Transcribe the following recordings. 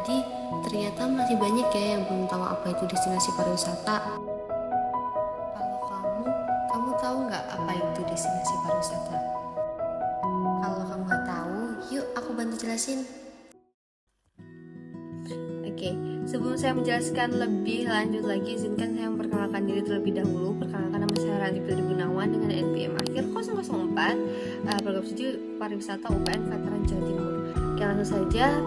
Jadi ternyata masih banyak ya yang belum tahu apa itu destinasi pariwisata. Kalau kamu tahu nggak apa itu destinasi pariwisata? Kalau kamu nggak tahu, yuk aku bantu jelasin. Oke, sebelum saya menjelaskan lebih lanjut lagi, izinkan saya memperkenalkan diri terlebih dahulu. Perkenalkan, nama saya Ranti Putri Gunawan dengan NPM akhir 004, program studi pariwisata UPN Veteran Jawa Timur. Oke, langsung saja.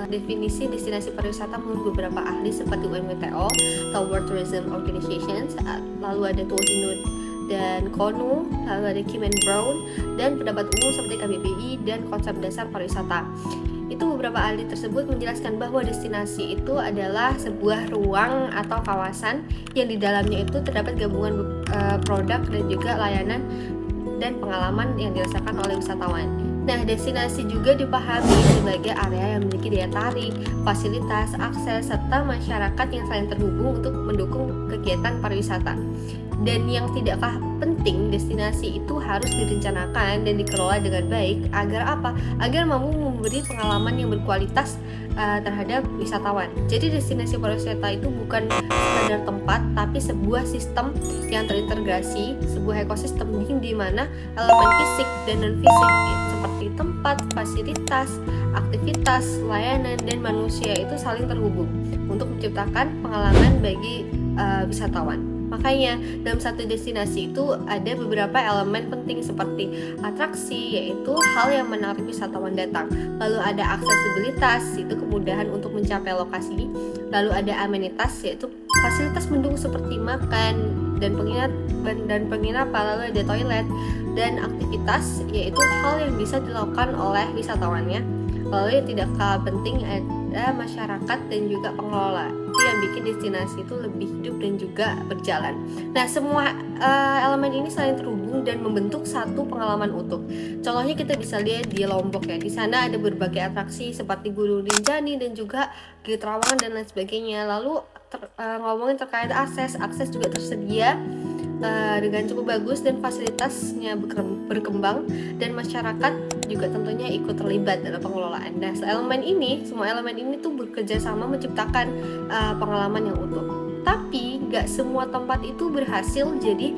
Definisi destinasi pariwisata menurut beberapa ahli seperti UNWTO atau World Tourism Organization, lalu ada Tuosindo dan Konu, lalu ada Kim and Brown, dan pendapat umum seperti KBBI dan konsep dasar pariwisata. Itu beberapa ahli tersebut menjelaskan bahwa destinasi itu adalah sebuah ruang atau kawasan yang di dalamnya itu terdapat gabungan produk dan juga layanan dan pengalaman yang dirasakan oleh wisatawan. Nah, destinasi juga dipahami sebagai area yang memiliki daya tarik, fasilitas, akses, serta masyarakat yang saling terhubung untuk mendukung kegiatan pariwisata. Dan yang tidak kalah penting, destinasi itu harus direncanakan dan dikelola dengan baik agar apa? Agar mampu memberi pengalaman yang berkualitas terhadap wisatawan. Jadi destinasi pariwisata itu bukan sekadar tempat, tapi sebuah sistem yang terintegrasi, sebuah ekosistem di mana elemen fisik dan non fisik seperti tempat, fasilitas, aktivitas, layanan, dan manusia itu saling terhubung untuk menciptakan pengalaman bagi wisatawan. Makanya dalam satu destinasi itu ada beberapa elemen penting seperti atraksi, yaitu hal yang menarik wisatawan datang. Lalu ada aksesibilitas, itu kemudahan untuk mencapai lokasi. Lalu ada amenitas, yaitu fasilitas mendukung seperti makan dan penginapan. Lalu ada toilet dan aktivitas, yaitu hal yang bisa dilakukan oleh wisatawannya. Lalu yang tidak kalah penting ada masyarakat dan juga pengelola. Itu yang bikin destinasi itu lebih hidup dan juga berjalan. Nah, semua elemen ini saling terhubung dan membentuk satu pengalaman utuh. Contohnya kita bisa lihat di Lombok ya. Di sana ada berbagai atraksi seperti Gunung Rinjani dan juga Gili Trawangan dan lain sebagainya. Lalu ngomongin terkait akses juga tersedia dengan cukup bagus dan fasilitasnya berkembang, dan masyarakat juga tentunya ikut terlibat dalam pengelolaan. Nah, semua elemen ini tuh bekerja sama menciptakan pengalaman yang utuh. Tapi nggak semua tempat itu berhasil menjadi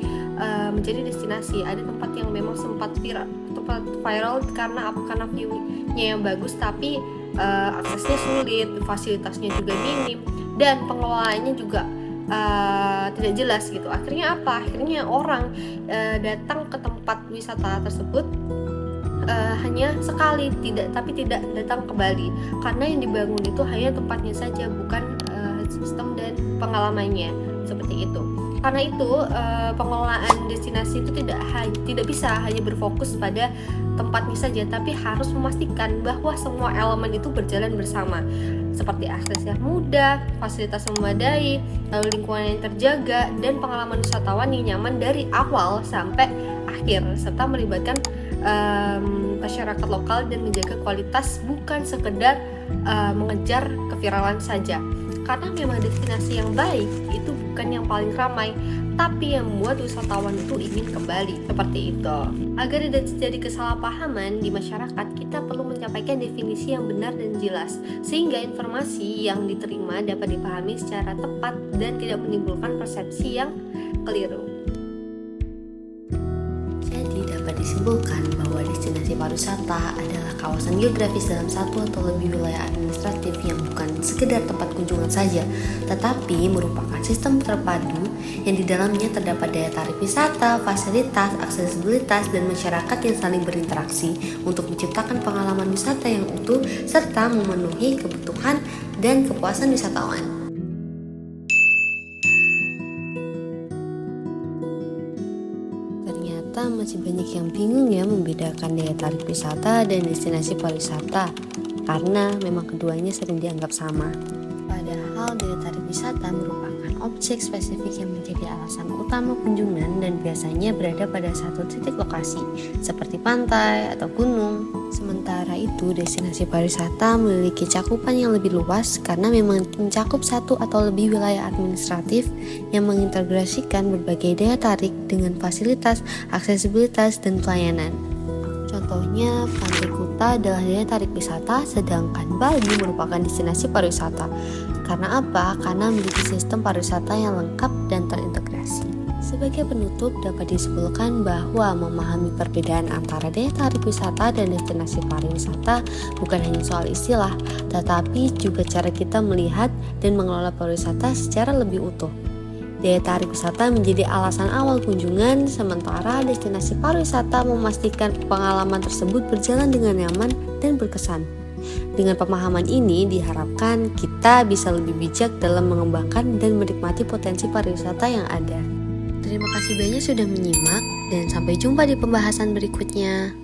destinasi. Ada tempat yang memang sempat viral karena view-nya yang bagus, tapi aksesnya sulit, fasilitasnya juga minim, dan pengelolaannya juga tidak jelas gitu. Akhirnya apa? Akhirnya orang datang ke tempat wisata tersebut hanya sekali, tapi tidak datang kembali, karena yang dibangun itu hanya tempatnya saja, bukan sistem dan pengalamannya, seperti itu. Karena itu pengelolaan destinasi itu tidak bisa hanya berfokus pada tempatnya saja, tapi harus memastikan bahwa semua elemen itu berjalan bersama, seperti akses yang mudah, fasilitas yang memadai, lalu lingkungan yang terjaga, dan pengalaman wisatawan yang nyaman dari awal sampai akhir, serta melibatkan masyarakat lokal dan menjaga kualitas, bukan sekedar mengejar keviralan saja. Karena memang destinasi yang baik itu bukan yang paling ramai, tapi yang membuat wisatawan itu ingin kembali, seperti itu. Agar tidak terjadi kesalahpahaman di masyarakat, kita perlu menyampaikan definisi yang benar dan jelas, sehingga informasi yang diterima dapat dipahami secara tepat dan tidak menimbulkan persepsi yang keliru. Jadi dapat disimpulkan bahwa destinasi pariwisata adalah kawasan geografis dalam satu atau lebih wilayah administratif yang bukan sekedar tempat kunjungan saja, tetapi merupakan sistem terpadu yang di dalamnya terdapat daya tarik wisata, fasilitas, aksesibilitas, dan masyarakat yang saling berinteraksi untuk menciptakan pengalaman wisata yang utuh serta memenuhi kebutuhan dan kepuasan wisatawan. Ternyata masih banyak yang bingung ya membedakan daya tarik wisata dan destinasi pariwisata, karena memang keduanya sering dianggap sama. Padahal daya tarik wisata merupakan objek spesifik yang menjadi alasan utama kunjungan dan biasanya berada pada satu titik lokasi, seperti pantai atau gunung. Sementara itu, destinasi pariwisata memiliki cakupan yang lebih luas karena memang mencakup satu atau lebih wilayah administratif yang mengintegrasikan berbagai daya tarik dengan fasilitas, aksesibilitas, dan pelayanan. Contohnya Pantai Kuta pariwisata adalah daya tarik wisata, sedangkan Bali merupakan destinasi pariwisata. Karena apa? Karena memiliki sistem pariwisata yang lengkap dan terintegrasi. Sebagai penutup, dapat disimpulkan bahwa memahami perbedaan antara daya tarik wisata dan destinasi pariwisata bukan hanya soal istilah, tetapi juga cara kita melihat dan mengelola pariwisata secara lebih utuh. Daya tarik wisata menjadi alasan awal kunjungan, sementara destinasi pariwisata memastikan pengalaman tersebut berjalan dengan nyaman dan berkesan. Dengan pemahaman ini diharapkan kita bisa lebih bijak dalam mengembangkan dan menikmati potensi pariwisata yang ada. Terima kasih banyak sudah menyimak dan sampai jumpa di pembahasan berikutnya.